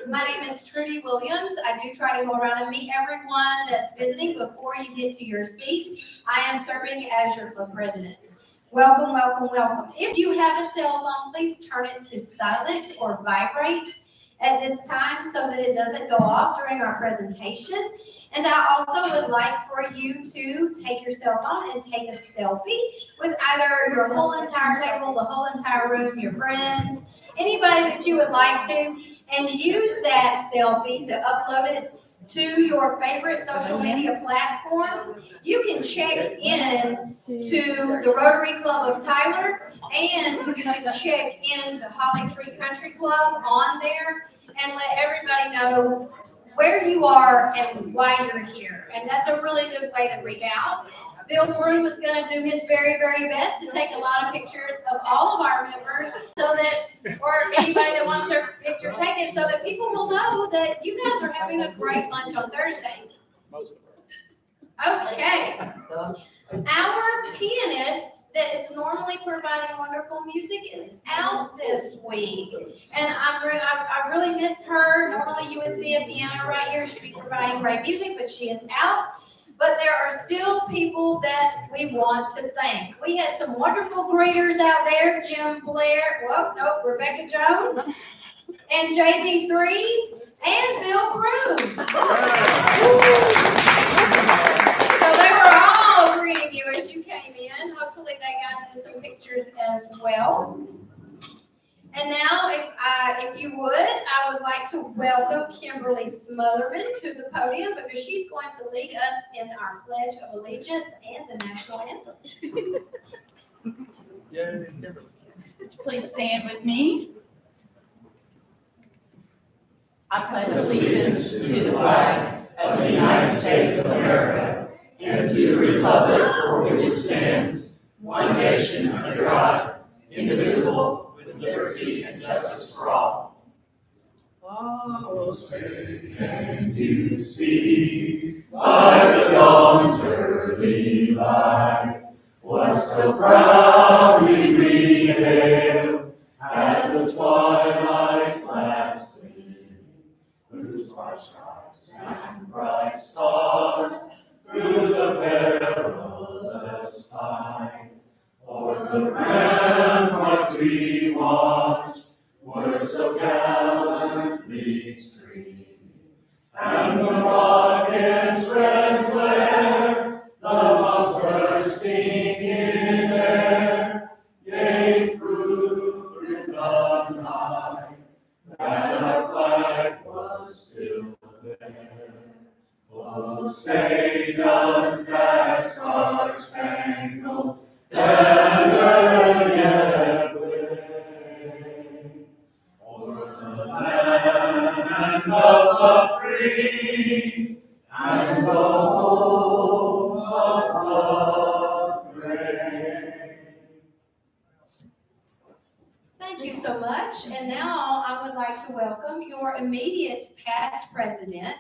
My name is Trudy Williams. I do try to go around and meet everyone that's visiting before you get to your seats. I am serving as your club president. Welcome, welcome, welcome. If you have a cell phone, please turn it to silent or vibrate at this time so that it doesn't go off during our presentation. And I also would like for you to take your cell phone and take a selfie with either your whole entire table, the whole entire room, your friends, anybody that you would like to, and use that selfie to upload it to your favorite social media platform. You can check in to the Rotary Club of Tyler, and you can check into Holly Tree Country Club on there and let everybody know where you are and why you're here. And that's a really good way to reach out. Bill Groom is going to do his very, very best to take a lot of pictures of all of our members so that, or anybody that wants their picture taken, so that people will know that you guys are having a great lunch on Thursday. Okay. Our pianist that is normally providing wonderful music is out this week. And I really miss her. Normally you would see a piano right here. She'd be providing great music, but she is out. But there are still people that we want to thank. We had some wonderful greeters out there. Jim Blair, Rebecca Jones, and JB3, and Bill Groom. So they were all greeting you as you came in. Hopefully they got some pictures as well. And now, if you would, I would like to welcome Kimberly Smotherman to the podium because she's going to lead us in our Pledge of Allegiance and the National Anthem. Yay, Kimberly. Please stand with me. I pledge allegiance to the flag of the United States of America and to the republic for which it stands, one nation under God, indivisible, with liberty and justice for all. Oh, say, can you see by the dawn's early light what so proudly we hailed at the twilight's last gleam, whose bright stripes and bright stars through the perilous fight o'er the ramparts we watched were so gallantly streaming, and the rocket's red glare, the bombs bursting in air, gave proof through the night that our flag was still there. Oh, say does that star-spangled banner yet wave o'er the land of the free and the home of the brave? Thank you so much. And now I would like to welcome your immediate past president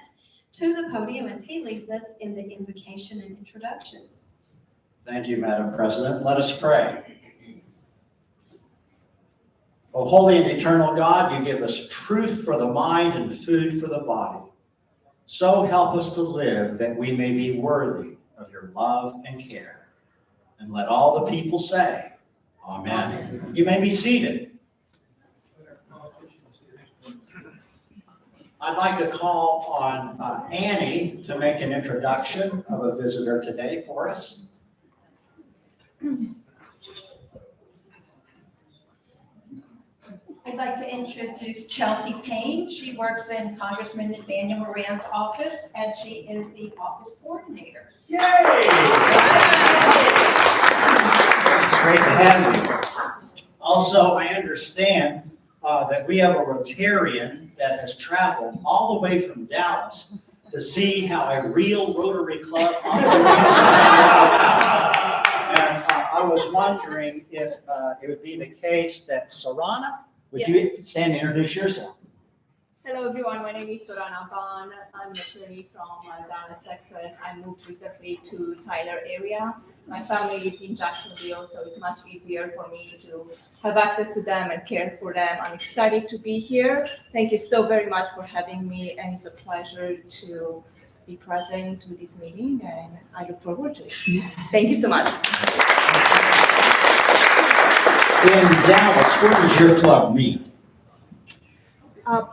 to the podium as he leads us in the invocation and introductions. Thank you, Madam President. Let us pray. O holy and eternal God, you give us truth for the mind and food for the body. So help us to live that we may be worthy of your love and care. And let all the people say, Amen. Amen. You may be seated. I'd like to call on Annie to make an introduction of a visitor today for us. I'd like to introduce Chelsea Payne. She works in Congressman Nathaniel Moran's office, and she is the office coordinator. Yay! Great to have you. Also, I understand that we have a Rotarian that has traveled all the way from Dallas to see how a real Rotary Club operates. And I was wondering if it would be the case that Sarana, would you stand and introduce yourself? Hello everyone, my name is Sorana Ban. I'm originally from Dallas, Texas. I moved recently to Tyler area. My family lives in Jacksonville, so it's much easier for me to have access to them and care for them. I'm excited to be here. Thank you so very much for having me, and it's a pleasure to be present to this meeting, and I look forward to it. Thank you so much. In Dallas, where does your club meet?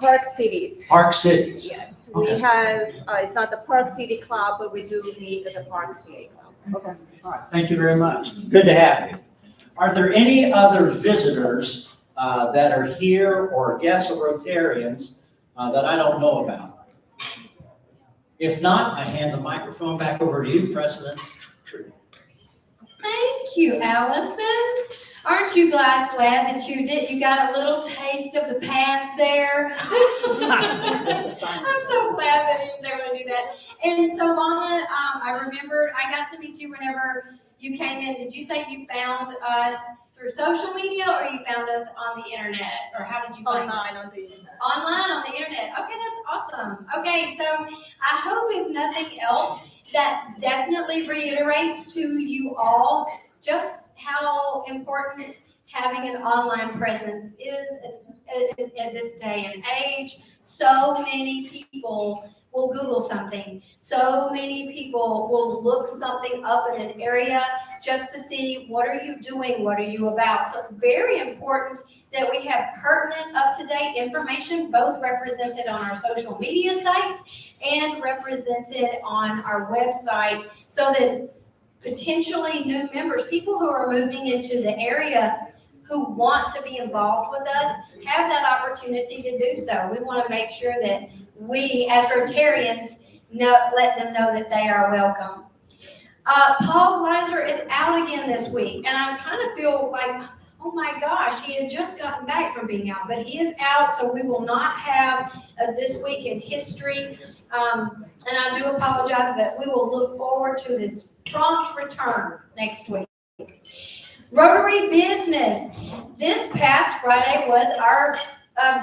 Park Cities. Park Cities. Yes, Okay. we have, it's not the Park City Club, but we do meet at the Park City Club. Okay, all right, thank you very much. Good to have you. Are there any other visitors that are here or guests of Rotarians that I don't know about? If not, I hand the microphone back over to you, President Trudy. Thank you, Allison. Aren't you guys glad that you got a little taste of the past there? I'm so glad that he was able to do that. And so, Lana, I remember I got to meet you whenever you came in. Did you say you found us through social media, or you found us on the internet? Or how did you find us? Online on the internet. Online on the internet. Okay, that's awesome. Okay, so I hope if nothing else, that definitely reiterates to you all just how important having an online presence is at this day and age. So many people will Google something. So many people will look something up in an area just to see what are you doing, what are you about. So it's very important that we have pertinent, up-to-date information, both represented on our social media sites and represented on our website, so that potentially new members, people who are moving into the area who want to be involved with us, have that opportunity to do so. We want to make sure that we, as Rotarians, let them know that they are welcome. Paul Gleiser is out again this week, and I kind of feel like, oh my gosh, he had just gotten back from being out, but he is out, so we will not have this week in history. And I do apologize, but we will look forward to his prompt return next week. Rotary business. This past Friday was our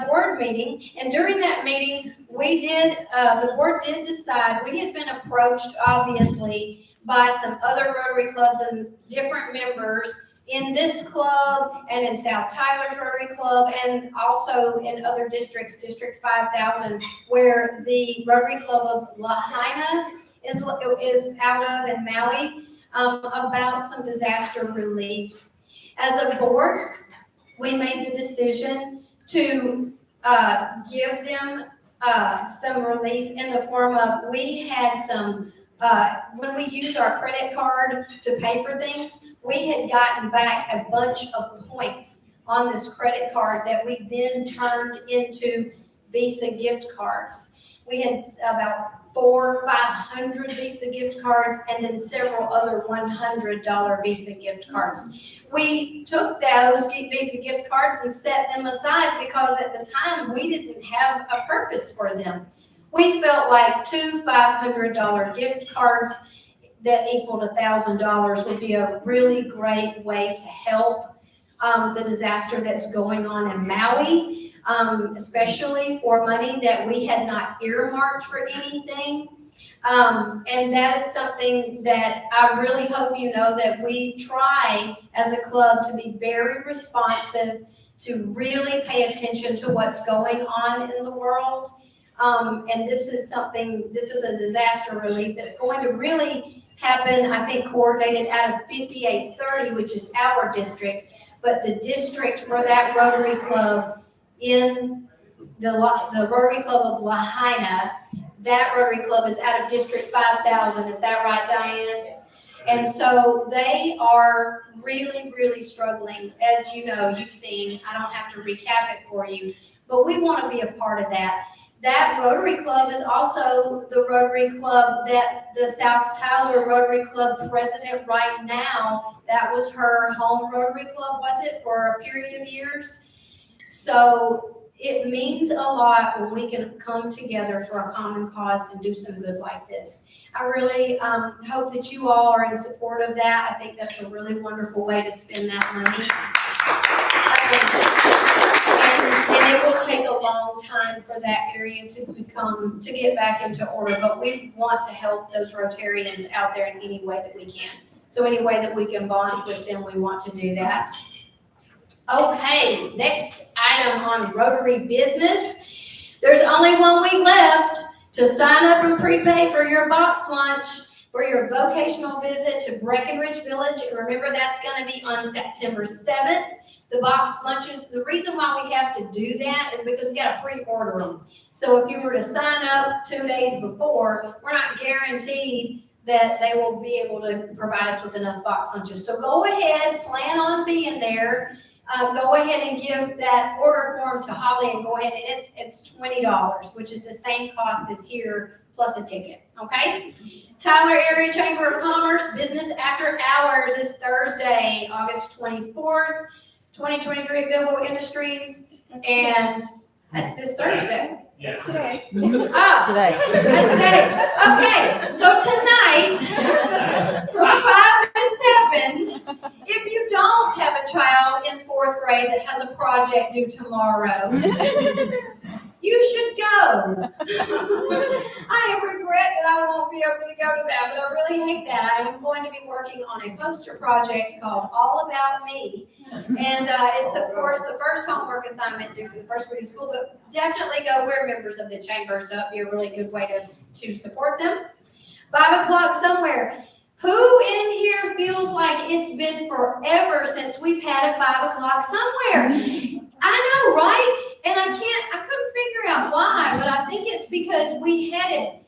board meeting, and during that meeting, the board did decide, we had been approached, obviously, by some other Rotary clubs and different members in this club and in South Tyler's Rotary Club, and also in other districts, District 5000, where the Rotary Club of Lahaina is out of, in Maui, about some disaster relief. As a board, we made the decision to give them some relief in the form of, we had some, when we used our credit card to pay for things, we had gotten back a bunch of points on this credit card that we then turned into Visa gift cards. We had about 400 or 500 Visa gift cards, and then several other $100 Visa gift cards. We took those Visa gift cards and set them aside because at the time we didn't have a purpose for them. We felt like two $500 gift cards that equaled $1,000 would be a really great way to help the disaster that's going on in Maui, especially for money that we had not earmarked for anything. And that is something that I really hope you know, that we try as a club to be very responsive, to really pay attention to what's going on in the world. And this is a disaster relief that's going to really happen, I think, coordinated out of 5830, which is our district, but the district for that Rotary Club in the Rotary Club of Lahaina, that Rotary Club is out of District 5000. Is that right, Diane? And so they are really, really struggling. As you know, you've seen, I don't have to recap it for you, but we want to be a part of that. That Rotary Club is also the Rotary Club that the South Tyler Rotary Club president right now, that was her home Rotary Club, was it, for a period of years? So it means a lot when we can come together for a common cause and do some good like this. I really hope that you all are in support of that. I think that's a really wonderful way to spend that money. And And it will take a long time for that area to get back into order, but we want to help those Rotarians out there in any way that we can. So any way that we can bond with them, we want to do that. Okay, next item on Rotary business. There's only 1 week left to sign up and prepay for your box lunch for your vocational visit to Breckenridge Village. And remember, that's going to be on September 7th. The box lunches, the reason why we have to do that is because we got to pre-order them. So if you were to sign up 2 days before, we're not guaranteed that they will be able to provide us with enough box lunches. So go ahead, plan on being there. Go ahead and give that order form to Holly and go ahead, and it's $20, which is the same cost as here plus a ticket, okay? Tyler Area Chamber of Commerce Business After Hours is Thursday, August 24th, 2023 at Goodwill Industries, and that's this Thursday. Yes. Today. Oh, Today. that's today. Okay, so tonight, from 5 to 7, if you don't have a child in 4th grade that has a project due tomorrow, you should go. I regret that I won't be able to go to that, but I really hate that. I am going to be working on a poster project called All About Me. And it's, of course, the first homework assignment due for the first week of school, but definitely go. We're members of the chamber, so it'd be a really good way to support them. 5 o'clock somewhere. Who in here feels like it's been forever since we've had a 5 o'clock somewhere? I know, right? And I couldn't figure out why, but I think it's because we had it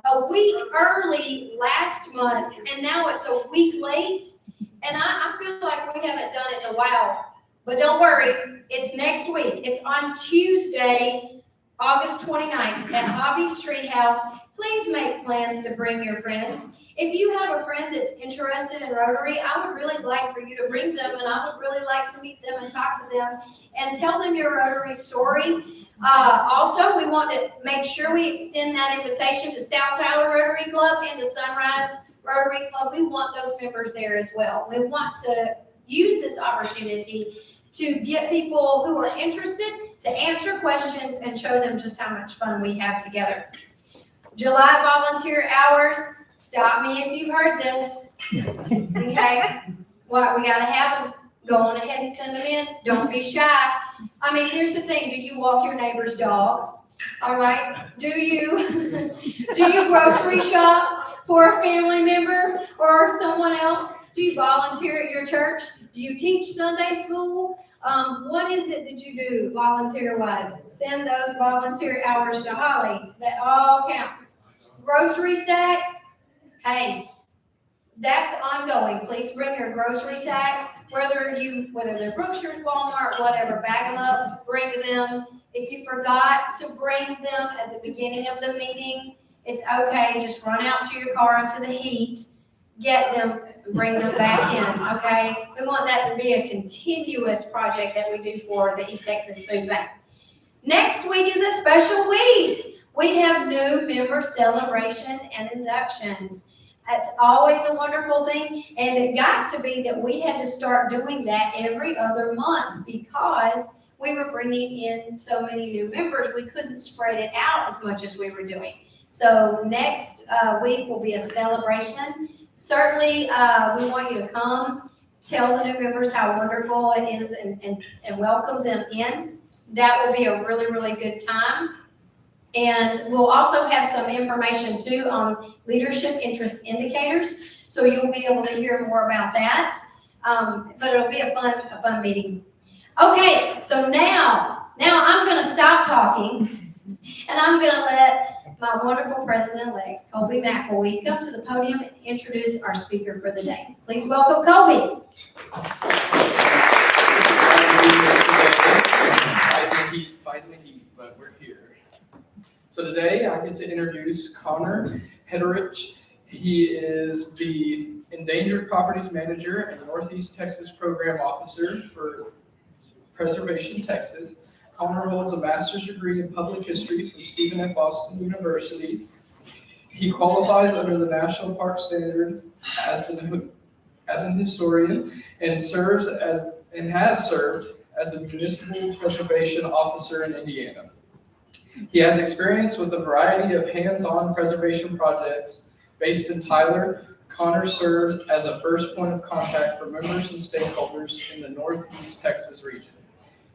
a week early last month, and now it's a week late. And I feel like we haven't done it in a while. But don't worry, it's next week. It's on Tuesday, August 29th at Hobby's Treehouse. Please make plans to bring your friends. If you have a friend that's interested in Rotary, I would really like for you to bring them, and I would really like to meet them and talk to them and tell them your Rotary story. Also, we want to make sure we extend that invitation to South Tyler Rotary Club and to Sunrise Rotary Club. We want those members there as well. We want to use this opportunity to get people who are interested to answer questions and show them just how much fun we have together. July volunteer hours. Stop me if you've heard this. Okay? What we gotta have them. Go on ahead and send them in. Don't be shy. I mean, here's the thing. Do you walk your neighbor's dog? All right. Do you grocery shop for a family member or someone else? Do you volunteer at your church? Do you teach Sunday school? What is it that you do volunteer-wise? Send those volunteer hours to Holly. That all counts. Grocery sacks. Hey, that's ongoing. Please bring your grocery sacks, whether they're Brookshire's, Walmart, whatever. Bag them up, bring them. If you forgot to bring them at the beginning of the meeting, it's okay. Just run out to your car into the heat, get them, bring them back in, okay? We want that to be a continuous project that we do for the East Texas Food Bank. Next week is a special week. We have new member celebration and inductions. That's always a wonderful thing, and it got to be that we had to start doing that every other month because we were bringing in so many new members, we couldn't spread it out as much as we were doing. So next week will be a celebration. Certainly, we want you to come, tell the new members how wonderful it is, and welcome them in. That will be a really, really good time. And we'll also have some information too on leadership interest indicators. So you'll be able to hear more about that. But it'll be a fun meeting. Okay, so now I'm going to stop talking and I'm going to let my wonderful president-elect, Colby McElwee, come to the podium and introduce our speaker for the day. Please welcome Colby. Fighting the heat, but we're here. So today I get to introduce Conor Herterich. He is the Endangered Properties Manager and Northeast Texas Program Officer for Preservation Texas. Conor holds a master's degree in public history from Stephen F. Austin University. He qualifies under the National Park Standard as an historian and has served as a municipal preservation officer in Indiana. He has experience with a variety of hands-on preservation projects based in Tyler. Conor served as a first point of contact for members and stakeholders in the Northeast Texas region.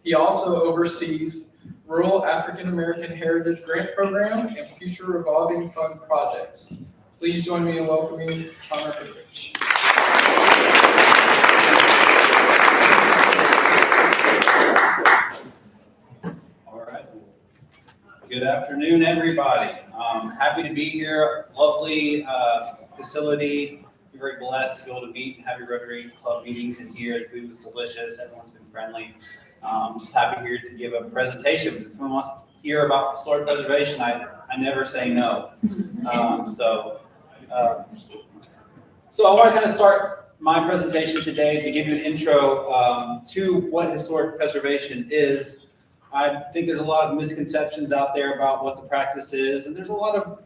He also oversees Rural African American Heritage Grant Program and future revolving fund projects. Please join me in welcoming Conor Herterich. All right. Good afternoon, everybody. Happy to be here. Lovely facility. We're very blessed to be able to meet and have your Rotary Club meetings in here. The food was delicious. Everyone's been friendly. Just happy here to give a presentation. If someone wants to hear about historic preservation, I never say no. So I want to kind of start my presentation today to give you an intro to what historic preservation is. I think there's a lot of misconceptions out there about what the practice is, and there's a lot of,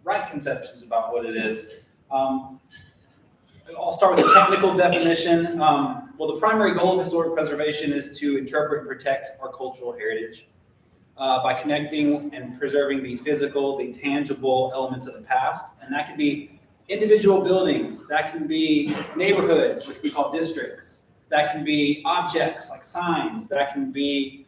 right conceptions about what it is. I'll start with the technical definition. Well, the primary goal of historic preservation is to interpret and protect our cultural heritage by connecting and preserving the physical, the tangible elements of the past. And that can be individual buildings, that can be neighborhoods, which we call districts, that can be objects like signs, that can be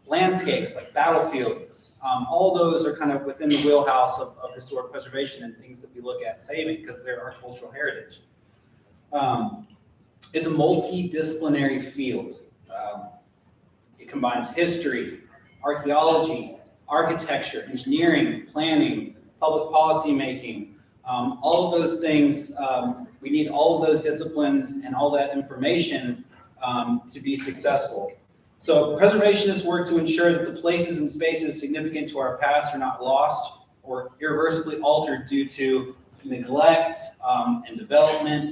landscapes like battlefields. All those are kind of within the wheelhouse of historic preservation and things that we look at saving because they're our cultural heritage. It's a multidisciplinary field. It combines history, archaeology, architecture, engineering, planning, public policy making. All of those things, we need all of those disciplines and all that information to be successful. So preservationists work to ensure that the places and spaces significant to our past are not lost or irreversibly altered due to neglect and development.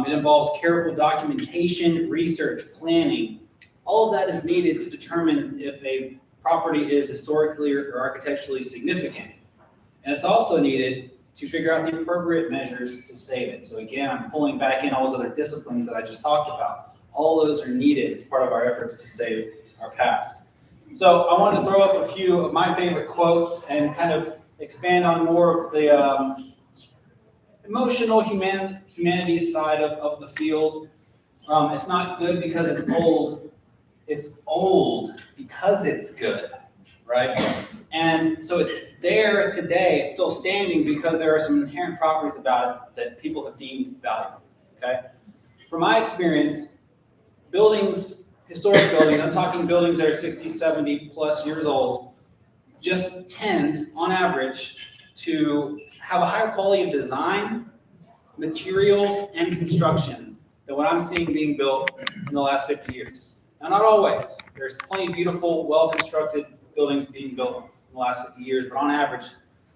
It involves careful documentation, research, planning. All of that is needed to determine if a property is historically or architecturally significant. And it's also needed to figure out the appropriate measures to save it. So again, I'm pulling back in all those other disciplines that I just talked about. All those are needed as part of our efforts to save our past. So I wanted to throw up a few of my favorite quotes and kind of expand on more of the emotional humanities side of the field. It's not good because it's old. It's old because it's good, right? And so it's there today. It's still standing because there are some inherent properties about it that people have deemed valuable, okay? From my experience, buildings, historic buildings, I'm talking buildings that are 60, 70 plus years old, just tend, on average, to have a higher quality of design, materials, and construction than what I'm seeing being built in the last 50 years. Now, not always. There's plenty of beautiful, well-constructed buildings being built in the last 50 years, but on average,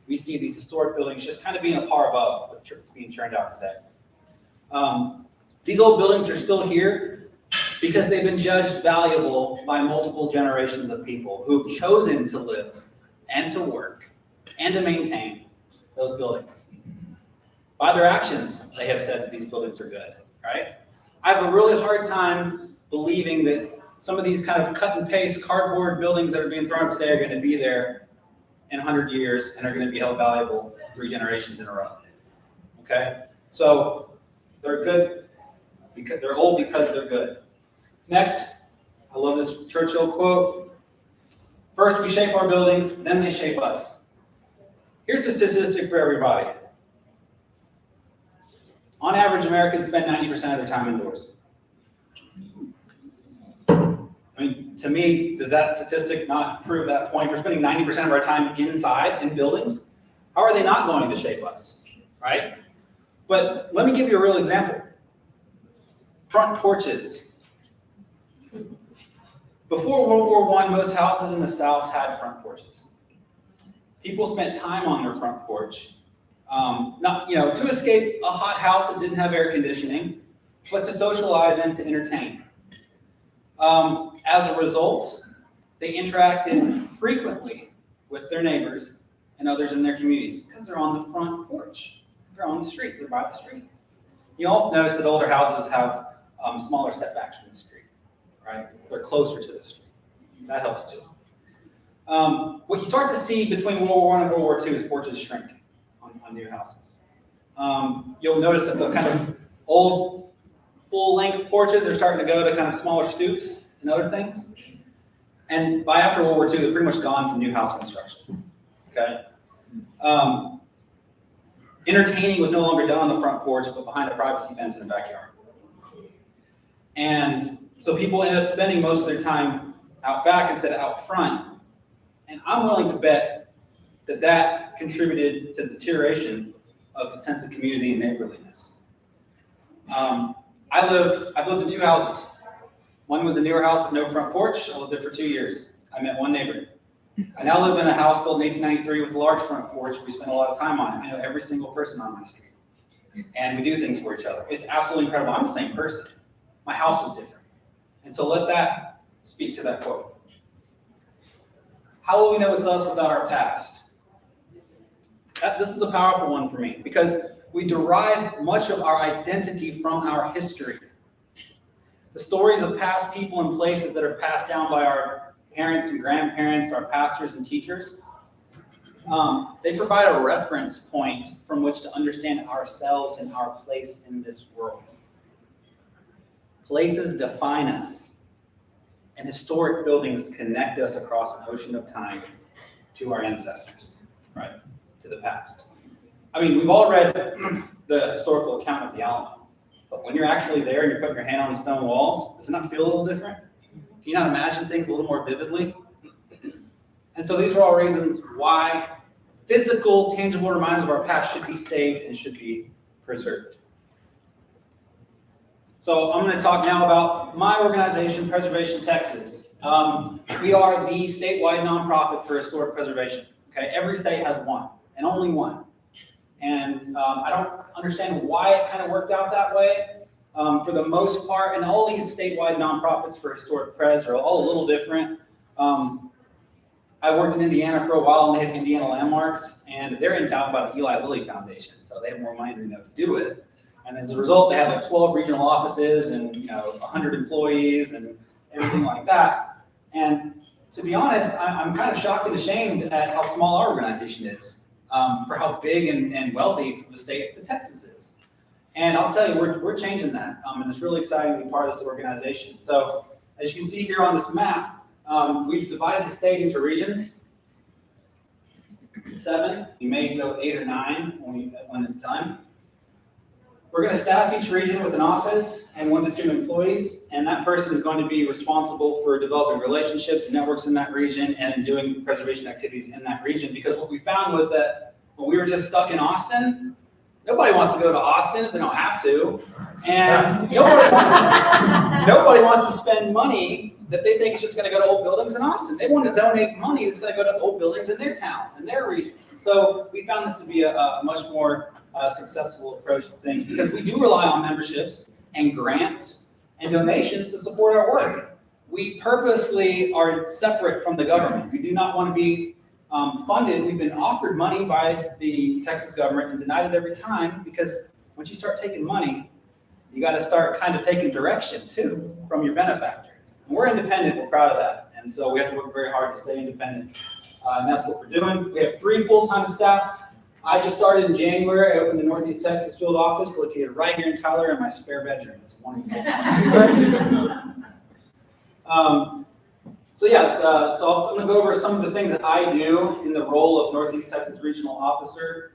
we see these historic buildings just kind of being a par above what's being churned out today. These old buildings are still here because they've been judged valuable by multiple generations of people who've chosen to live and to work and to maintain those buildings. By their actions, they have said that these buildings are good, right? I have a really hard time believing that some of these kind of cut and paste cardboard buildings that are being thrown up today are going to be there in 100 years and are going to be held valuable 3 generations in a row, okay? So they're good because they're old because they're good. Next, I love this Churchill quote. First we shape our buildings, then they shape us. Here's a statistic for everybody. On average, Americans spend 90% of their time indoors. I mean, to me, does that statistic not prove that point? If we're spending 90% of our time inside in buildings, how are they not going to shape us, right? But let me give you a real example. Front porches. Before World War I, most houses in the South had front porches. People spent time on their front porch, not to escape a hot house that didn't have air conditioning, but to socialize and to entertain. As a result, they interacted frequently with their neighbors and others in their communities because they're on the front porch. They're on the street. They're by the street. You also notice that older houses have smaller setbacks from the street. right? They're closer to the street. That helps too. What you start to see between World War I and World War II is porches shrink on new houses. You'll notice that the kind of old full-length porches are starting to go to kind of smaller stoops and other things. And by after World War II, they're pretty much gone from new house construction. Okay. Entertaining was no longer done on the front porch, but behind a privacy fence in the backyard. And so people ended up spending most of their time out back instead of out front. And I'm willing to bet that that contributed to the deterioration of a sense of community and neighborliness. I've lived in 2 houses. One was a newer house with no front porch. I lived there for 2 years. I met one neighbor. I now live in a house built in 1893 with a large front porch. We spend a lot of time on it. I know every single person on my street. And we do things for each other. It's absolutely incredible. I'm the same person. My house was different. And so let that speak to that quote. How will we know it's us without our past? This is a powerful one for me because we derive much of our identity from our history. The stories of past people and places that are passed down by our parents and grandparents, our pastors and teachers, they provide a reference point from which to understand ourselves and our place in this world. Places define us, and historic buildings connect us across an ocean of time to our ancestors, right, to the past. I mean, we've all read the historical account of the Alamo, but when you're actually there and you're putting your hand on the stone walls, does it not feel a little different? Can you not imagine things a little more vividly? And so these are all reasons why physical, tangible reminders of our past should be saved and should be preserved. So I'm going to talk now about my organization, Preservation Texas. We are the statewide nonprofit for historic preservation. Okay, every state has one, and only one. And I don't understand why it kind of worked out that way. For the most part, and all these statewide nonprofits for historic pres are all a little different. I worked in Indiana for a while, and they have Indiana landmarks, and they're endowed by the Eli Lilly Foundation, so they have more money than they know what to do with. And as a result, they have like 12 regional offices and 100 employees and everything like that. And to be honest, I'm kind of shocked and ashamed at how small our organization is for how big and wealthy the state of Texas is. And I'll tell you, we're changing that, and it's really exciting to be part of this organization. So as you can see here on this map, we've divided the state into regions. 7. We may go 8 or 9 when it's done. We're going to staff each region with an office and 1 to 2 employees, and that person is going to be responsible for developing relationships and networks in that region and in doing preservation activities in that region. Because what we found was that when we were just stuck in Austin, nobody wants to go to Austin if they don't have to, and nobody wants to spend money that they think is just going to go to old buildings in Austin. They want to donate money that's going to go to old buildings in their town, in their region. So we found this to be a much more successful approach to things because we do rely on memberships and grants and donations to support our work. We purposely are separate from the government. We do not want to be funded. We've been offered money by the Texas government and denied it every time because once you start taking money, you got to start kind of taking direction too from your benefactor. And we're independent. We're proud of that. And so we have to work very hard to stay independent. And that's what we're doing. We have 3 full-time staff. I just started in January. I opened the Northeast Texas field office located right here in Tyler in my spare bedroom. It's wonderful. So I'm going to go over some of the things that I do in the role of Northeast Texas Regional Officer.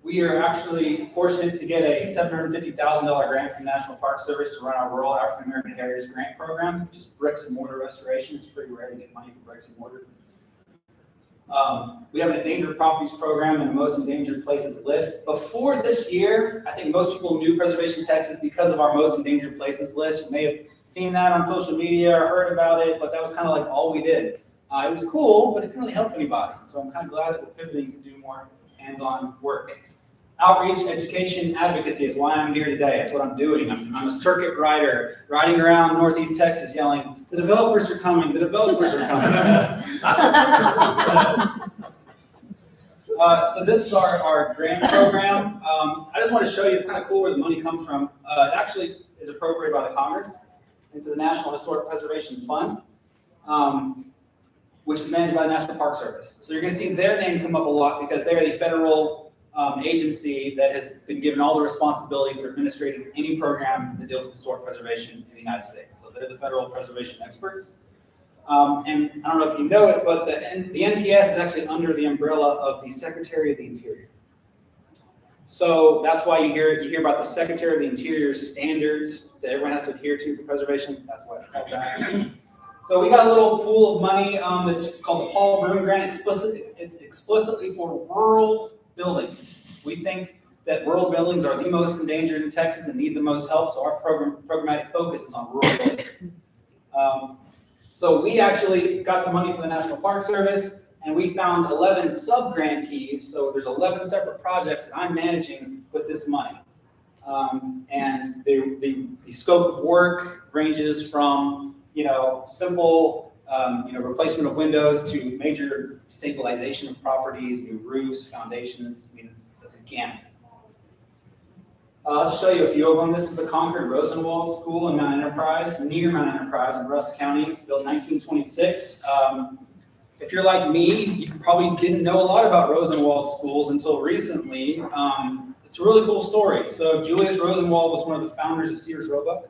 We are actually fortunate to get a $750,000 grant from National Park Service to run our Rural African American Heritage Grant Program, which is bricks and mortar restoration. It's pretty rare to get money for bricks and mortar. We have an endangered properties program and a most endangered places list. Before this year, I think most people knew Preservation Texas because of our most endangered places list. You may have seen that on social media or heard about it, but that was kind of like all we did. It was cool, but it didn't really help anybody. So I'm kind of glad that we're pivoting to do more hands-on work. Outreach, education, advocacy is why I'm here today. That's what I'm doing. I'm a circuit rider, riding around Northeast Texas yelling, the developers are coming, the developers are coming. So this is our grant program. I just want to show you, it's kind of cool where the money comes from. It actually is appropriated by the Congress. into the National Historic Preservation Fund, which is managed by the National Park Service. So you're going to see their name come up a lot because they're the federal agency that has been given all the responsibility for administrating any program that deals with historic preservation in the United States. So they're the federal preservation experts. And I don't know if you know it, but the NPS is actually under the umbrella of the Secretary of the Interior. So that's why you hear about the Secretary of the Interior standards that everyone has to adhere to for preservation. That's why it's called that. So we got a little pool of money that's called the Paul Broom Grant. It's explicitly for rural buildings. We think that rural buildings are the most endangered in Texas and need the most help, so our programmatic focus is on rural buildings. So we actually got the money from the National Park Service, and we found 11 sub-grantees, so there's 11 separate projects that I'm managing with this money. And the scope of work ranges from, simple, replacement of windows to major stabilization of properties, new roofs, foundations. I mean, it's a gamut. I'll just show you a few of them. This is the Concord Rosenwald School in Mount Enterprise, near Mount Enterprise in Rusk County. It was built in 1926. If you're like me, you probably didn't know a lot about Rosenwald schools until recently. It's a really cool story. So Julius Rosenwald was one of the founders of Sears Roebuck,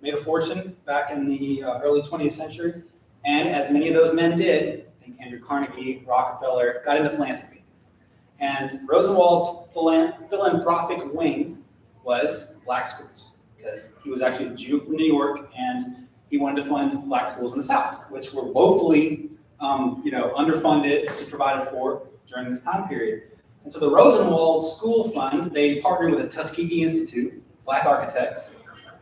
made a fortune back in the early 20th century. And as many of those men did, I think Andrew Carnegie, Rockefeller, got into philanthropy. And Rosenwald's philanthropic wing was black schools, because he was actually a Jew from New York, and he wanted to fund black schools in the South, which were woefully, underfunded and provided for during this time period. And so the Rosenwald School Fund, they partnered with the Tuskegee Institute, black architects,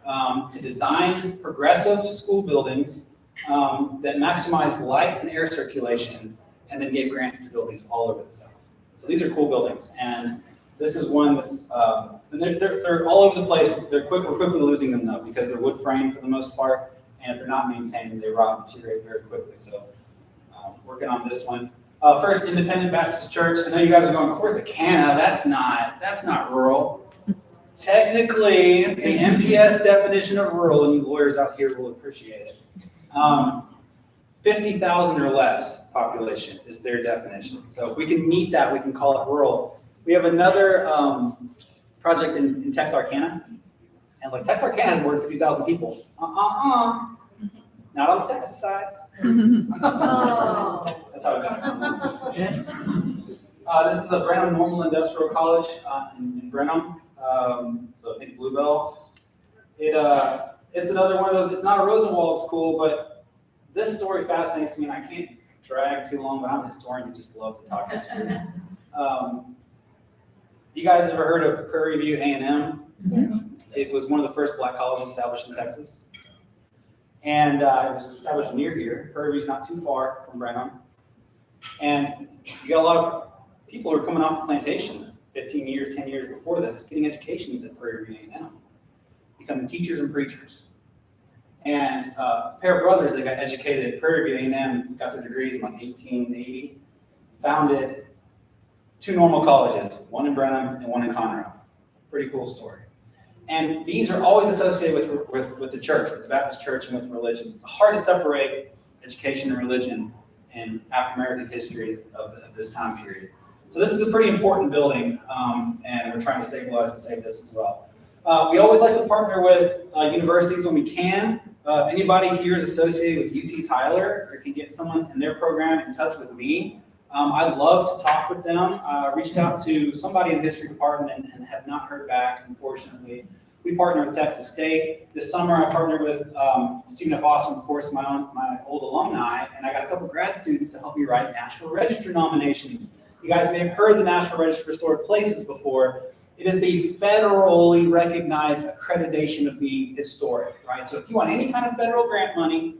to design progressive school buildings that maximize light and air circulation, and then gave grants to build these all over the South. So these are cool buildings, and this is one that's, and they're all over the place. We're quickly losing them though, because they're wood frame for the most part, and if they're not maintained, they rot and deteriorate very quickly. So working on this one. First Independent Baptist Church. I know you guys are going, Corsicana, that's not rural. Technically, the NPS definition of rural, and you lawyers out here will appreciate it. 50,000 or less population is their definition. So if we can meet that, we can call it rural. We have another project in Texarkana. And it's like, Texarkana has more than 50,000 people. Not on the Texas side. Oh. That's how it got. This is the Brenham Normal Industrial College in Brenham. So I think Bluebell. It's another one of those, it's not a Rosenwald school, but this story fascinates me, and I can't drag too long, but I'm a historian who just loves to talk history. You guys ever heard of Prairie View A&M? Yes. It was one of the first black colleges established in Texas. And it was established near here. Prairie View's not too far from Brenham. And you got a lot of people who are coming off the plantation 15 years, 10 years before this, getting educations at Prairie View A&M, becoming teachers and preachers. And a pair of brothers that got educated at Prairie View A&M, got their degrees in like 1880, founded 2 normal colleges, one in Brenham and one in Conor. Pretty cool story. And these are always associated with the church, with the Baptist church, and with religion. It's hard to separate education and religion in African-American history of this time period. So this is a pretty important building, and we're trying to stabilize and save this as well. We always like to partner with universities when we can. Anybody here is associated with UT Tyler or can get someone in their program in touch with me. I'd love to talk with them. Reached out to somebody in the history department and have not heard back, unfortunately. We partner with Texas State. This summer I partnered with Stephen F. Austin, of course, my old alumni, and I got a couple grad students to help me write National Register nominations. You guys may have heard the National Register of Historic Places before. It is the federally recognized accreditation of being historic, right? So if you want any kind of federal grant money,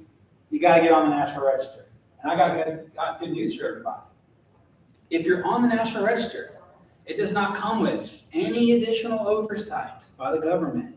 you got to get on the National Register. And I got good news for everybody. If you're on the National Register, it does not come with any additional oversight by the government.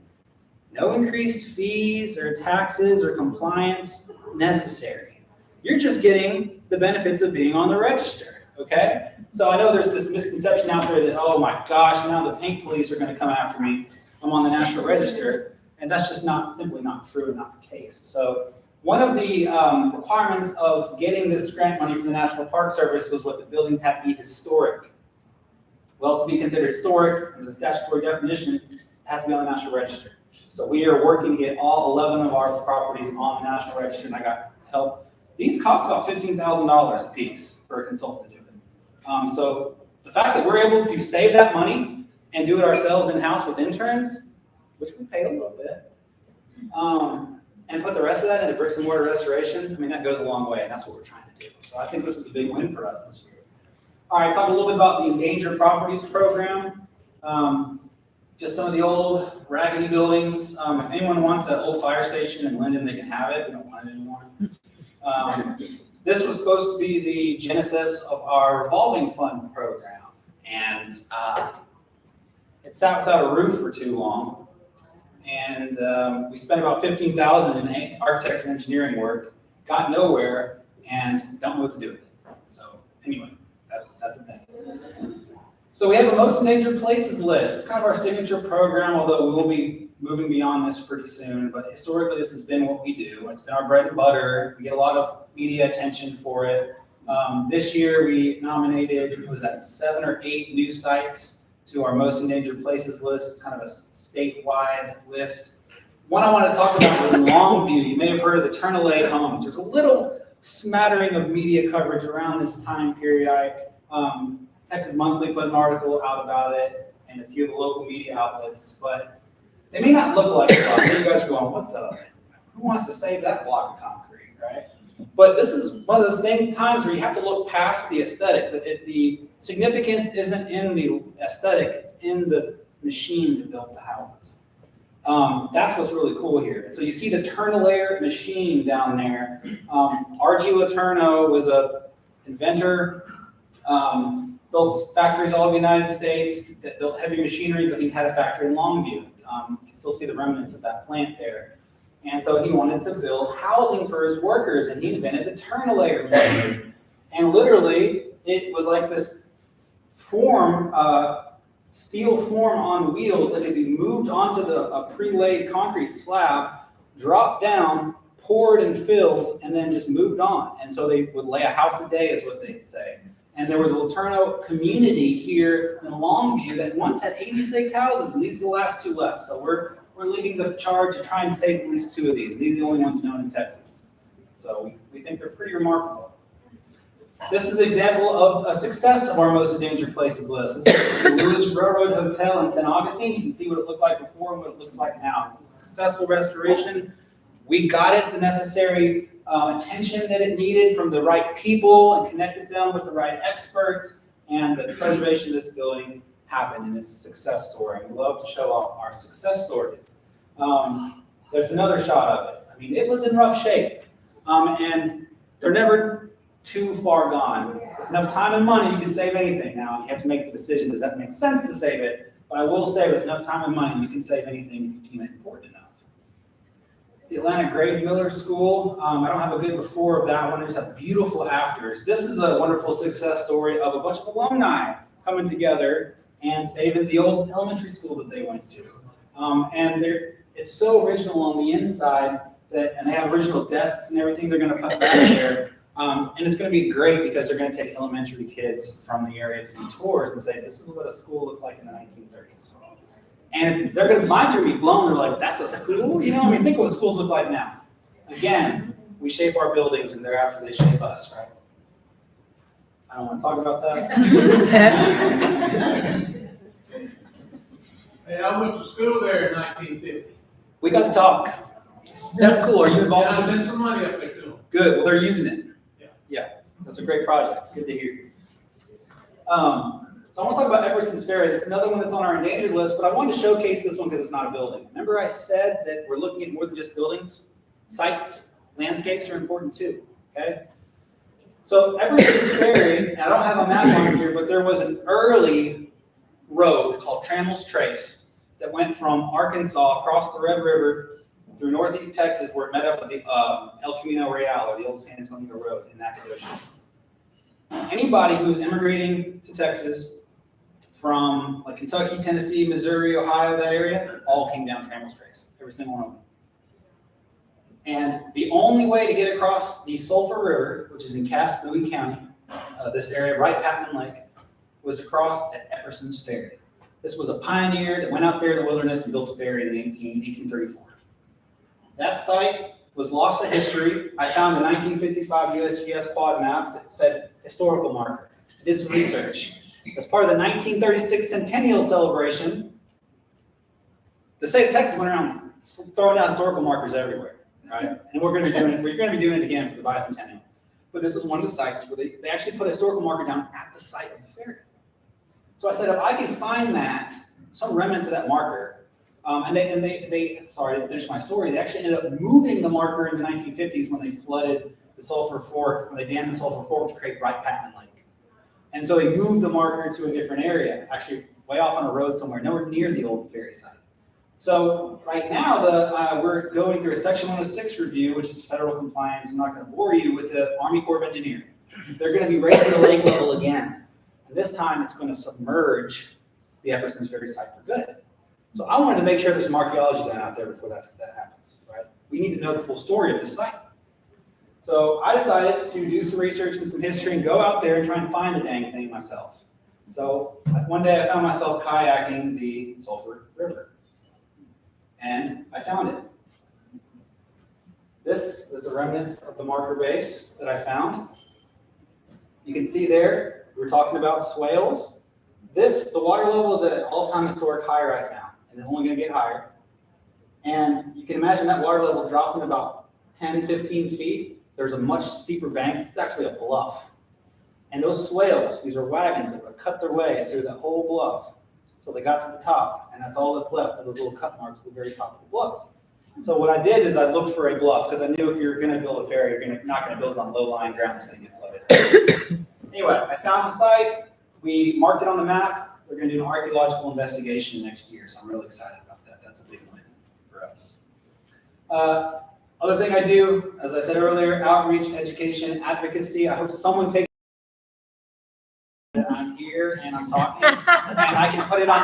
No increased fees or taxes or compliance necessary. You're just getting the benefits of being on the register, okay? So I know there's this misconception out there that, oh my gosh, now the pink police are going to come after me. I'm on the National Register. And that's just simply not true and not the case. So one of the requirements of getting this grant money from the National Park Service was what the buildings have to be historic. Well, to be considered historic, under the statutory definition, it has to be on the National Register. So we are working to get all 11 of our properties on the National Register, and I got help. These cost about $15,000 a piece for a consultant to do it. So the fact that we're able to save that money and do it ourselves in-house with interns, which we paid a little bit, and put the rest of that into bricks and mortar restoration, I mean, that goes a long way, and that's what we're trying to do. So I think this was a big win for us this year. All right, talk a little bit about the Endangered Properties Program. Just some of the old raggedy buildings. If anyone wants an old fire station in Linden, they can have it. We don't want it anymore. This was supposed to be the genesis of our revolving fund program, and it sat without a roof for too long. And we spent about $15,000 in architecture and engineering work, got nowhere, and don't know what to do with it. So anyway, that's the thing. So we have a most endangered places list. It's kind of our signature program, although we will be moving beyond this pretty soon. But historically, this has been what we do. It's been our bread and butter. We get a lot of media attention for it. This year, we nominated, was that 7 or 8 new sites to our most endangered places list. It's kind of a statewide list. One I want to talk about was in Longview. You may have heard of the Turnalade homes. There's a little smattering of media coverage around this time period. Texas Monthly put an article out about it, and a few of the local media outlets, but they may not look like it. You guys are going, what the, who wants to save that block of concrete, right? But this is one of those times where you have to look past the aesthetic. The significance isn't in the aesthetic, it's in the machine that built the houses. That's what's really cool here. And so you see the Turnalair machine down there. R.G. Letourneau was an inventor, built factories all over the United States that built heavy machinery, but he had a factory in Longview. You can still see the remnants of that plant there. And so he wanted to build housing for his workers, and he invented the Turnalair machine. And literally, it was like this form, steel form on wheels that could be moved onto a pre-laid concrete slab, dropped down, poured and filled, and then just moved on. And so they would lay a house a day, is what they'd say. And there was a Letourneau community here in Longview that once had 86 houses, and these are the last 2 left. So we're leading the charge to try and save at least 2 of these. These are the only ones known in Texas. So we think they're pretty remarkable. This is an example of a success of our most endangered places list. This is the Lewis Railroad Hotel in St. Augustine. You can see what it looked like before and what it looks like now. It's a successful restoration. We got it the necessary attention that it needed from the right people and connected them with the right experts, and the preservation of this building happened, and it's a success story. We love to show off our success stories. There's another shot of it. I mean, it was in rough shape, and they're never too far gone. With enough time and money, you can save anything. Now, you have to make the decision, does that make sense to save it? But I will say, with enough time and money, you can save anything if you deem it important enough. The Atlanta Grade Miller School, I don't have a good before of that one, I just have beautiful afters. This is a wonderful success story of a bunch of alumni coming together and saving the old elementary school that they went to. And it's so original on the inside, and they have original desks and everything they're going to put back there. And it's going to be great because they're going to take elementary kids from the area to do tours and say, this is what a school looked like in the 1930s. And minds are going to be blown. They're like, that's a school? You know, I mean, think of what schools look like now. Again, we shape our buildings, and thereafter they shape us, right? I don't want to talk about that. Hey, I went to school there in 1950. We got to talk. That's cool. Are you And involved? I sent some money up there to them. Good. Well, they're using it. Yeah. That's a great project. Good to hear. So I want to talk about Emerson's Ferry. It's another one that's on our endangered list, but I wanted to showcase this one because it's not a building. Remember I said that we're looking at more than just buildings? Sites, landscapes are important too, okay? So Emerson's Ferry, and I don't have a map on here, but there was an early road called Trammell's Trace that went from Arkansas across the Red River through northeast Texas, where it met up with the El Camino Real, or the old San Antonio Road in Nacogdoches. Anybody who's immigrating to Texas from like Kentucky, Tennessee, Missouri, Ohio, that area, all came down Trammell's Trace. every single one of them. And the only way to get across the Sulphur River, which is in Cass Bowie County, this area right Patman Lake, was across at Epperson's Ferry. This was a pioneer that went out there in the wilderness and built a ferry in 1834. That site was lost to history. I found a 1955 USGS quad map that said historical marker. I did some research. As part of the 1936 centennial celebration, the state of Texas went around throwing out historical markers everywhere, right? And we're going to be doing it again for the bicentennial. But this is one of the sites where they actually put a historical marker down at the site of the ferry. So I said, if I can find that, some remnants of that marker, sorry, I didn't finish my story. They actually ended up moving the marker in the 1950s when they flooded the Sulphur Fork, when they dammed the Sulphur Fork to create Bright Patman Lake. And so they moved the marker to a different area, actually way off on a road somewhere, nowhere near the old ferry site. So right now, we're going through a Section 106 review, which is federal compliance. I'm not going to bore you with the Army Corps of Engineers. They're going to be raising the lake level again. And this time, it's going to submerge the Epperson's Ferry site for good. So I wanted to make sure there's some archaeology done out there before that happens, right? We need to know the full story of this site. So I decided to do some research and some history and go out there and try and find the dang thing myself. So one day I found myself kayaking the Sulphur River. And I found it. This is the remnants of the marker base that I found. You can see there, we're talking about swales. The water level is at an all-time historic high right now, and it's only going to get higher. And you can imagine that water level dropping about 10, 15 feet. There's a much steeper bank. It's actually a bluff. And those swales, these are wagons that would cut their way through the whole bluff. So they got to the top, and that's all that's left, are those little cut marks at the very top of the bluff. So what I did is I looked for a bluff, because I knew if you're going to build a ferry, you're not going to build it on low-lying ground, it's going to get flooded. Anyway, I found the site. We marked it on the map. We're going to do an archaeological investigation next year, so I'm really excited about that. That's a big win for us. Other thing I do, as I said earlier, outreach, education, advocacy. I hope someone takes that I'm here and I'm talking, and I can put it on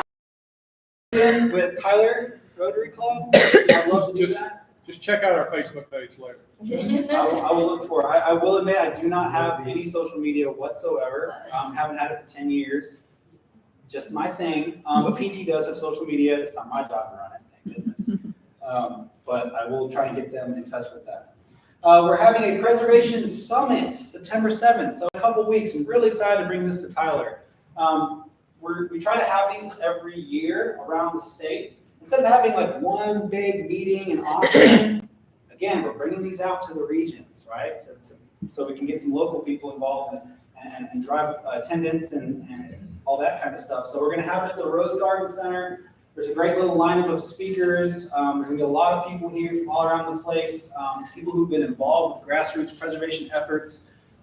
with Tyler Rotary Club. I'd love to do that. Just check out our Facebook page later. I will look for it. I will admit I do not have any social media whatsoever. Haven't had it for 10 years. Just my thing. But PT does have social media. It's not my job to run it, thank goodness. But I will try to get them in touch with that. We're having a preservation summit September 7th, so a couple weeks. I'm really excited to bring this to Tyler. We try to have these every year around the state. Instead of having like one big meeting in Austin, again, we're bringing these out to the regions, right? So we can get some local people involved and drive attendance and all that kind of stuff. So we're going to have it at the Rose Garden Center. There's a great little lineup of speakers. There's going to be a lot of people here from all around the place, people who've been involved with grassroots preservation efforts.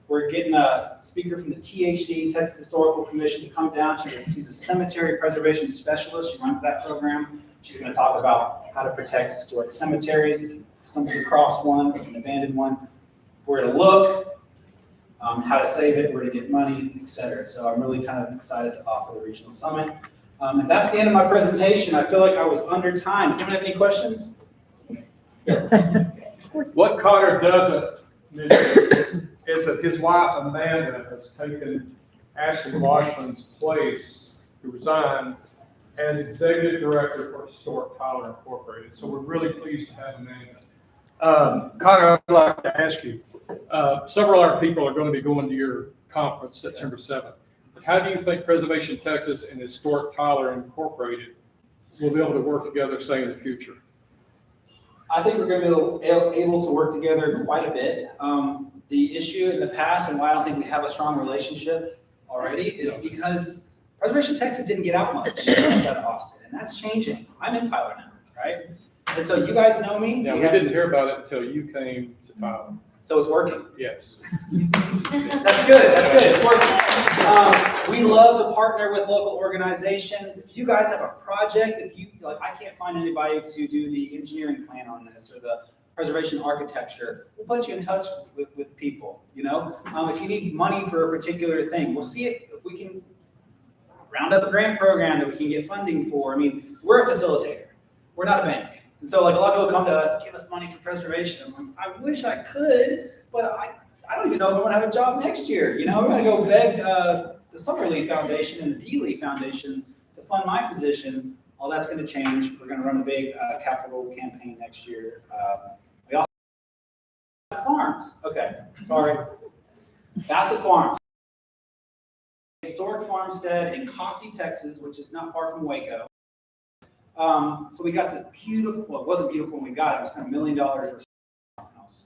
We're getting a speaker from the THC, Texas Historical Commission, to come down to this. She's a cemetery preservation specialist. She runs that program. She's going to talk about how to protect historic cemeteries. If you stumble across one, an abandoned one, where to look, how to save it, where to get money, etc. So I'm really kind of excited to offer the regional summit. And that's the end of my presentation. I feel like I was under time. Does anyone have any questions? What Conor doesn't mention is that his wife Amanda has taken Ashley Washington's place to resign as executive director for Historic Tyler Incorporated. So we're really pleased to have Amanda. Conor, I'd like to ask you, several other people are going to be going to your conference September 7th. How do you think Preservation Texas and Historic Tyler Incorporated will be able to work together, say, in the future? I think we're going to be able to work together quite a bit. The issue in the past and why I don't think we have a strong relationship already is because Preservation Texas didn't get out much outside of Austin, and that's changing. I'm in Tyler now, right? And so you guys know me. Now, we didn't hear about it until you came to Tyler. So it's working. Yes. That's good. That's good. It's working. We love to partner with local organizations. If you guys have a project, if you like, I can't find anybody to do the engineering plan on this or the preservation architecture, we'll put you in touch with people. You know, if you need money for a particular thing, we'll see if we can round up a grant program that we can get funding for. I mean, we're a facilitator. We're not a bank. And so like a lot of people come to us, give us money for preservation. I'm like, I wish I could, but I don't even know if I'm gonna have a job next year. You know, I'm gonna go beg the Summerlee Foundation and the D-Lee Foundation to fund my position. All that's gonna change. We're gonna run a big capital campaign next year. We also have farms. Okay, sorry. Bassett Farms. Historic farmstead in Cossie, Texas, which is not far from Waco. So we got this beautiful, well, it wasn't beautiful when we got it. It was kind of $1 million farmhouse.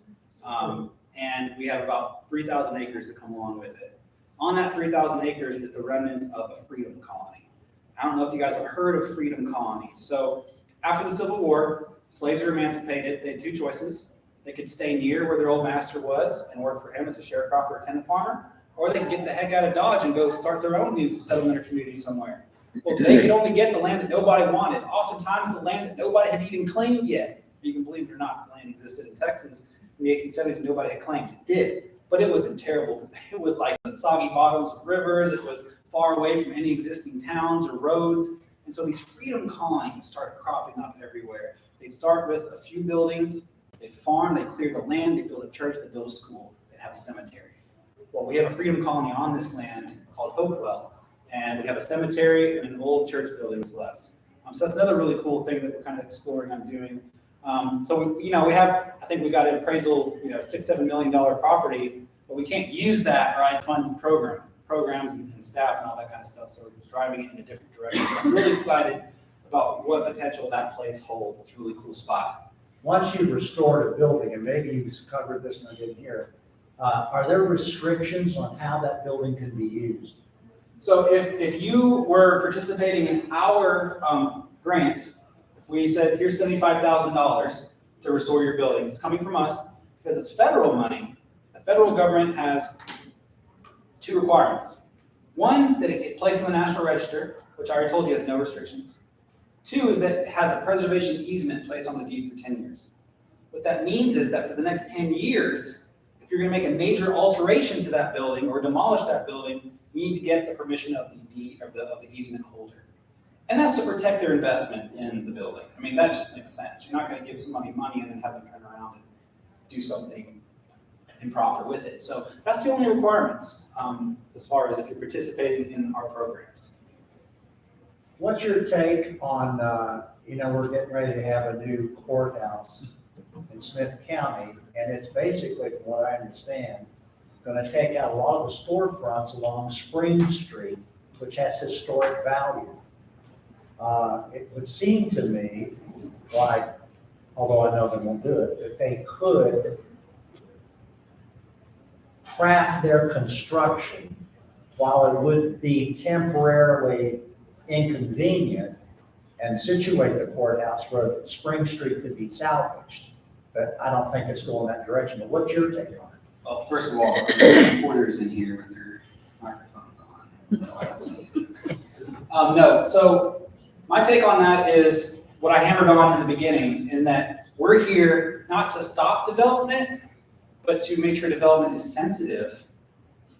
And we have about 3,000 acres to come along with it. On that 3,000 acres is the remnants of a freedom colony. I don't know if you guys have heard of freedom colonies. So after the Civil War, slaves were emancipated. They had two choices. They could stay near where their old master was and work for him as a sharecropper or tenant farmer, or they could get the heck out of Dodge and go start their own new settlement or community somewhere. Well, they could only get the land that nobody wanted. Oftentimes the land that nobody had even claimed yet. You can believe it or not, the land existed in Texas in the 1870s and nobody had claimed it did. But it was in terrible, it was like the soggy bottoms of rivers. It was far away from any existing towns or roads. And so these freedom colonies started cropping up everywhere. They'd start with a few buildings, they'd farm, they'd clear the land, they'd build a church, they'd build a school, they'd have a cemetery. Well, we have a freedom colony on this land called Hopewell, and we have a cemetery and an old church buildings left. So that's another really cool thing that we're kind of exploring on doing. So we have, I think we got an appraisal, $6-7 million property, but we can't use that, right, to fund programs and staff and all that kind of stuff. So we're driving it in a different direction. I'm really excited about what potential that place holds. It's a really cool spot. Once you've restored a building, and maybe you covered this and I didn't hear, are there restrictions on how that building can be used? So if you were participating in our grant, if we said, here's $75,000 to restore your building, it's coming from us because it's federal money. The federal government has two requirements. One, that it get placed on the National Register, which I already told you has no restrictions. Two is that it has a preservation easement placed on the deed for 10 years. What that means is that for the next 10 years, if you're going to make a major alteration to that building or demolish that building, you need to get the permission of the deed of the easement holder. And that's to protect their investment in the building. I mean, that just makes sense. You're not going to give somebody money and then have them turn around and do something improper with it. So that's the only requirements as far as if you're participating in our programs. What's your take on, we're getting ready to have a new courthouse in Smith County, and it's basically, from what I understand, going to take out a lot of the storefronts along Spring Street, which has historic value. It would seem to me like, although I know they won't do it, that they could craft their construction while it would be temporarily inconvenient and situate the courthouse where Spring Street could be salvaged. But I don't think it's going that direction. But what's your take on it? Well, first of all, the reporters in here with their microphones on. No, so my take on that is what I hammered on in the beginning, in that we're here not to stop development, but to make sure development is sensitive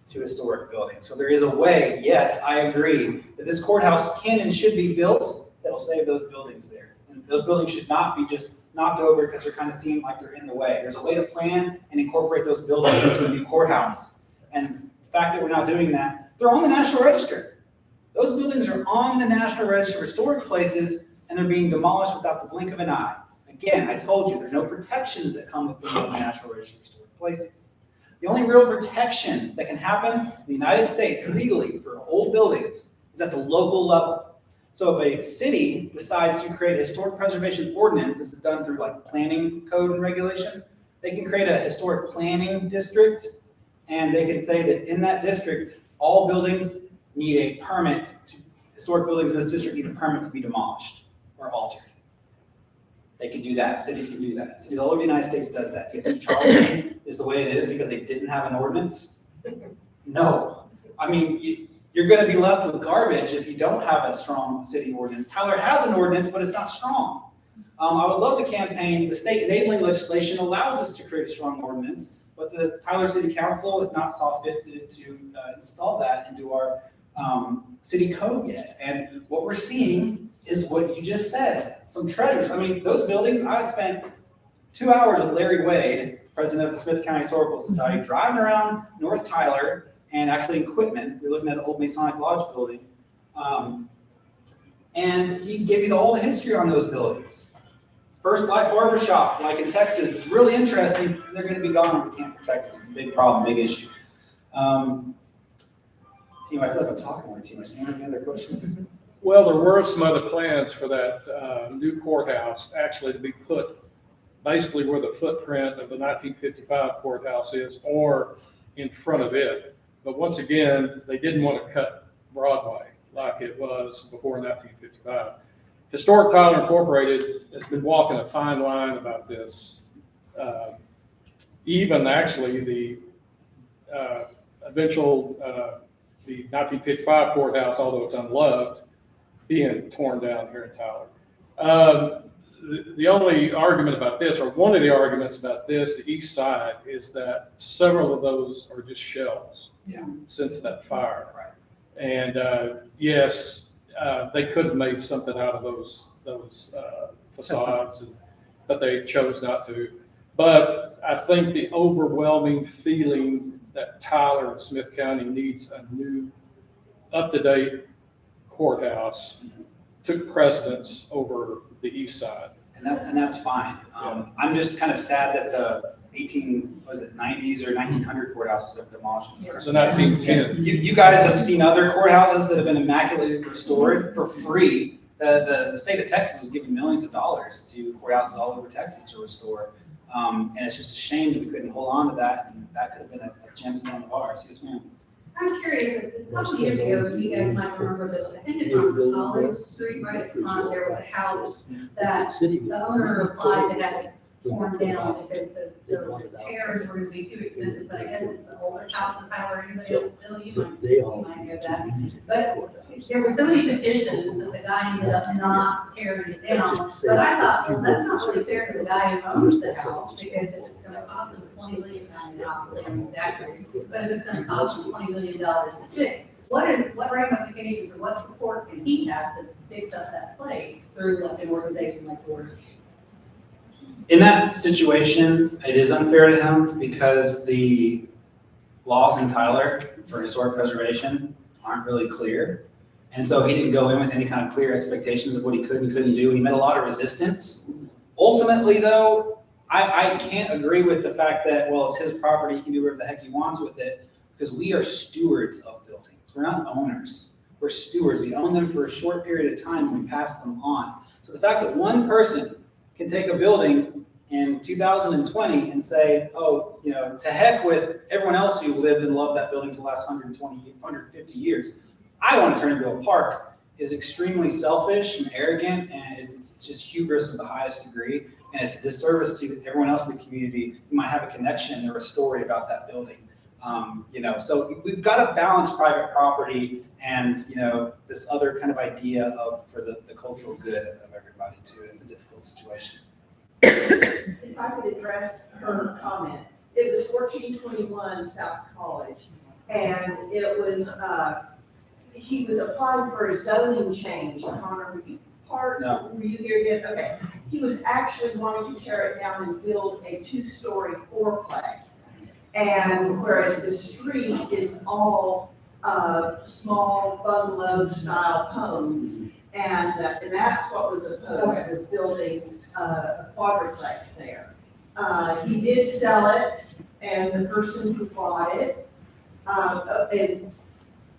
to historic buildings. So there is a way, yes, I agree, that this courthouse can and should be built that'll save those buildings there. And those buildings should not be just knocked over because they're kind of seem like they're in the way. There's a way to plan and incorporate those buildings into a new courthouse. And the fact that we're not doing that, they're on the National Register. Those buildings are on the National Register of Historic Places, and they're being demolished without the blink of an eye. Again, I told you, there's no protections that come with being on the National Register of Historic Places. The only real protection that can happen in the United States legally for old buildings is at the local level. So if a city decides to create a historic preservation ordinance, this is done through like planning code and regulation, they can create a historic planning district, and they can say that in that district, all buildings need a permit, historic buildings in this district need a permit to be demolished or altered. They can do that. Cities can do that. Cities all over the United States does that. Do you think Charleston is the way it is because they didn't have an ordinance? No. I mean, you're going to be left with garbage if you don't have a strong city ordinance. Tyler has an ordinance, but it's not strong. I would love to campaign. The state enabling legislation allows us to create a strong ordinance, but the Tyler City Council is not saw fit to install that into our city code yet. And what we're seeing is what you just said, some treasures. I mean, those buildings, I spent 2 hours with Larry Wade, president of the Smith County Historical Society, driving around North Tyler and actually in Quitman. We're looking at an old Masonic Lodge building. And he gave me all the history on those buildings. First black barber shop, like in Texas, it's really interesting. They're going to be gone if we can't protect us. It's a big problem, big issue. Anyway, I feel like I'm talking way too much. Any other questions? Well, there were some other plans for that new courthouse actually to be put basically where the footprint of the 1955 courthouse is, or in front of it. But once again, they didn't want to cut Broadway like it was before 1955. Historic Tyler Incorporated has been walking a fine line about this. Even actually the eventual, the 1955 courthouse, although it's unloved, being torn down here in Tyler. The only argument about this, or one of the arguments about this, the east side, is that several of those are just shells since that fire. Right. And yes, they could have made something out of those facades, but they chose not to. But I think the overwhelming feeling that Tyler and Smith County needs a new, up-to-date courthouse took precedence over the east side. And that's fine. I'm just kind of sad that the 90s or 1900 courthouse was ever demolished. So 1910. You guys have seen other courthouses that have been immaculately restored for free. The state of Texas was giving millions of dollars to courthouses all over Texas to restore. And it's just a shame that we couldn't hold on to that. And that could have been a gemstone of ours. Yes, ma'am. I'm curious, a couple of years ago, you guys might remember this, I think it's on College Street, right at front, there was a house that the owner applied to have it torn down because the repairs were gonna be too expensive, but I guess it's the oldest house in Tyler, anybody else know, you might know that. But there were so many petitions that the guy ended up not tearing it down, but I thought, well, that's not really fair to the guy who owns the house, because if it's gonna cost him $20 million, obviously I'm exaggerating, but if it's gonna cost him $20 million to fix, what ramifications or what support can he have to fix up that place through like an organization like yours? In that situation, it is unfair to him because the laws in Tyler for historic preservation aren't really clear. And so he didn't go in with any kind of clear expectations of what he could and couldn't do. He met a lot of resistance. Ultimately, though, I can't agree with the fact that, well, it's his property, he can do whatever the heck he wants with it, because we are stewards of buildings. We're not owners. We're stewards. We own them for a short period of time and we pass them on. So the fact that one person can take a building in 2020 and say, oh, you know, to heck with everyone else who lived and loved that building for the last 120, 150 years. I want to turn it into a park is extremely selfish and arrogant, and it's just hubris of the highest degree. And it's a disservice to everyone else in the community who might have a connection or a story about that building. You know, so we've got to balance private property and, you know, this other kind of idea of for the cultural good of everybody too. It's a difficult situation. If I could address her comment, it was 1421 South College, and it was, he was applying for a zoning change. Conor, were you part? No. Were you here yet? Okay. He was actually wanting to tear it down and build a 2-story fourplex. And whereas the street is all small bungalow style homes, and that's what was opposed, was building a quadruplex there. He did sell it, and the person who bought it, and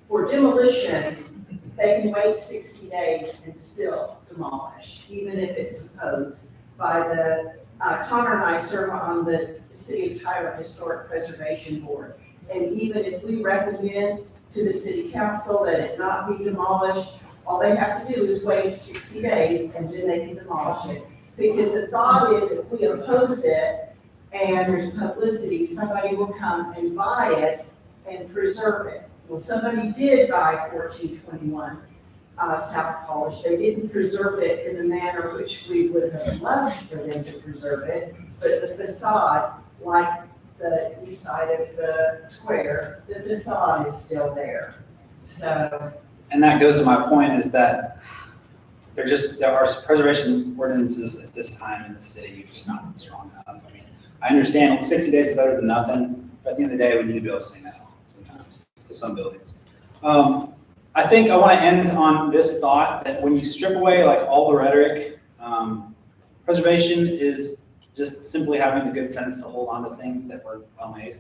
for demolition, they can wait 60 days and still demolish, even if it's opposed by the, Conor and I serve on the City of Tyler Historic Preservation Board. And even if we recommend to the city council that it not be demolished, all they have to do is wait 60 days and then they can demolish it. Because the thought is if we oppose it and there's publicity, somebody will come and buy it and preserve it. Well, somebody did buy 1421 South College. They didn't preserve it in the manner which we would have loved for them to preserve it, but the facade, like the east side of the square, the facade is still there. So. And that goes to my point is that there are preservation ordinances at this time in the city, are just not strong enough. I mean, I understand 60 days is better than nothing, but at the end of the day, we need to be able to say no sometimes to some buildings. I think I want to end on this thought that when you strip away like all the rhetoric, preservation is just simply having the good sense to hold on to things that were well made,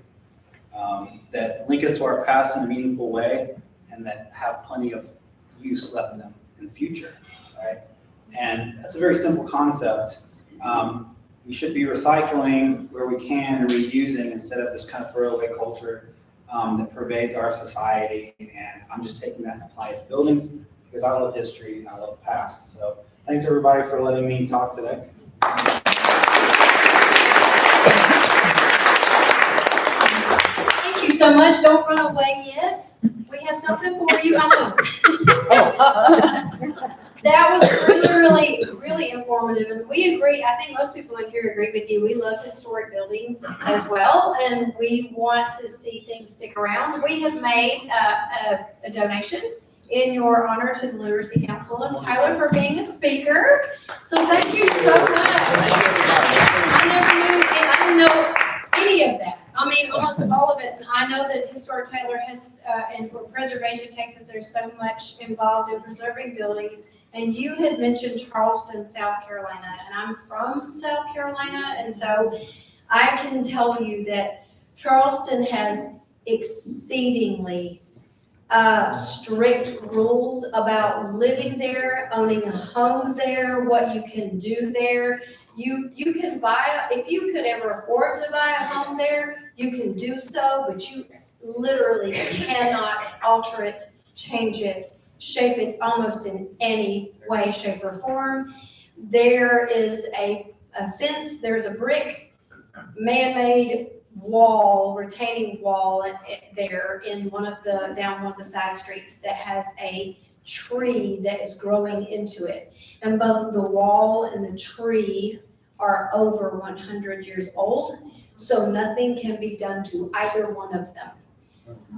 that link us to our past in a meaningful way, and that have plenty of use left in them in the future, right? And that's a very simple concept. We should be recycling where we can and reusing instead of this kind of throwaway culture that pervades our society. And I'm just taking that and applying it to buildings because I love history and I love the past. So thanks everybody for letting me talk today. Thank you so much. Don't run away yet. We have something for you. I know. That was really, really informative, and we agree. I think most people in here agree with you. We love historic buildings as well, and we want to see things stick around. We have made a donation in your honor to the Literacy Council and Tyler for being a speaker. So thank you so much. I never knew, and I didn't know any of that. I mean, almost all of it. And I know that Historic Tyler has, and for Preservation Texas, there's so much involved in preserving buildings. And you had mentioned Charleston, South Carolina, and I'm from South Carolina, and so I can tell you that Charleston has exceedingly strict rules about living there, owning a home there, what you can do there. You can buy, if you could ever afford to buy a home there, you can do so, but you literally cannot alter it, change it, shape it almost in any way, shape, or form. There is a fence, there's a brick man-made wall, retaining wall there in down one of the side streets that has a tree that is growing into it. And both the wall and the tree are over 100 years old, so nothing can be done to either one of them.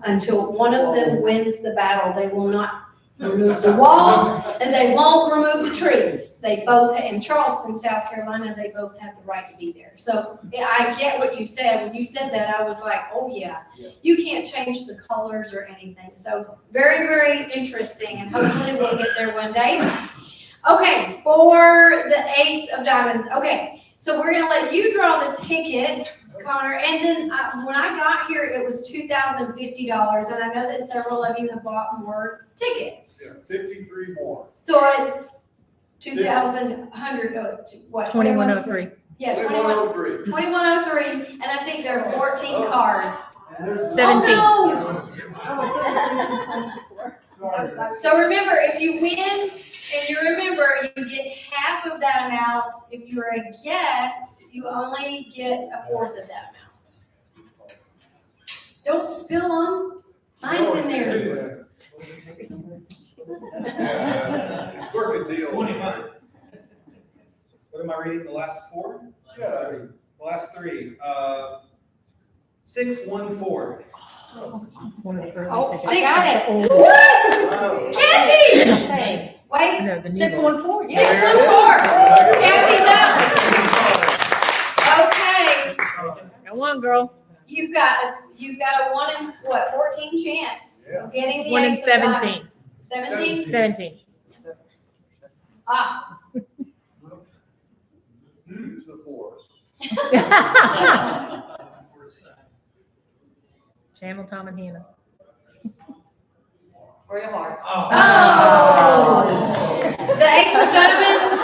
Until one of them wins the battle, they will not remove the wall, and they won't remove the tree. They both, in Charleston, South Carolina, they both have the right to be there. So I get what you said. When you said that, I was like, oh yeah, you can't change the colors or anything. So very, very interesting, and hopefully we'll get there one day. Okay, for the Ace of Diamonds. Okay, so we're gonna let you draw the tickets, Connor, and then when I got here, it was $2,050, and I know that several of you have bought more tickets. Yeah, 53 more. So it's 2,100, what? 2103. Yeah, 2103, and I think there are 14 cards. 17. Oh, no. So remember, if you win, and you remember, you get half of that amount. If you're a guest, you only get a fourth of that amount. Don't spill them. Mine's in there. Work a deal. What am I reading? The last four? Yeah. The last three. 614. Oh, Six. I got it. What? Kathy! Hey, Wait, No, the new 614. 614. Kathy's up. Okay, Go on, girl. you've got a 1 in 14 chance of getting the 1 in Ace of 17. Diamonds. 17? 17. Ah. Use the force. Channel Tom and Hannah. For your heart. Oh. The Ace of Diamonds,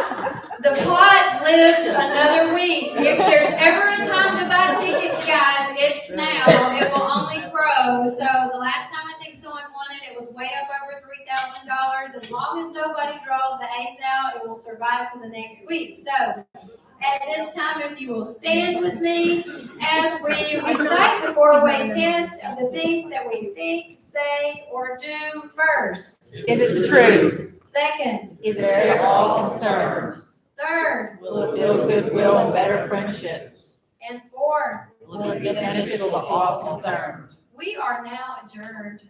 the pot lives another week. If there's ever a time to buy tickets, guys, it's now. It will only grow. So the last time I think someone won it was way up over $3,000. As long as nobody draws the ace out, it will survive to the next week. So at this time, if you will stand with me as we recite the 4-way test of the things that we think, say, or do first. Is it true? Second. Is They're all concerned. Third. Will it build goodwill and better friendships? And fourth. Will it be beneficial to all concerned? We are now adjourned.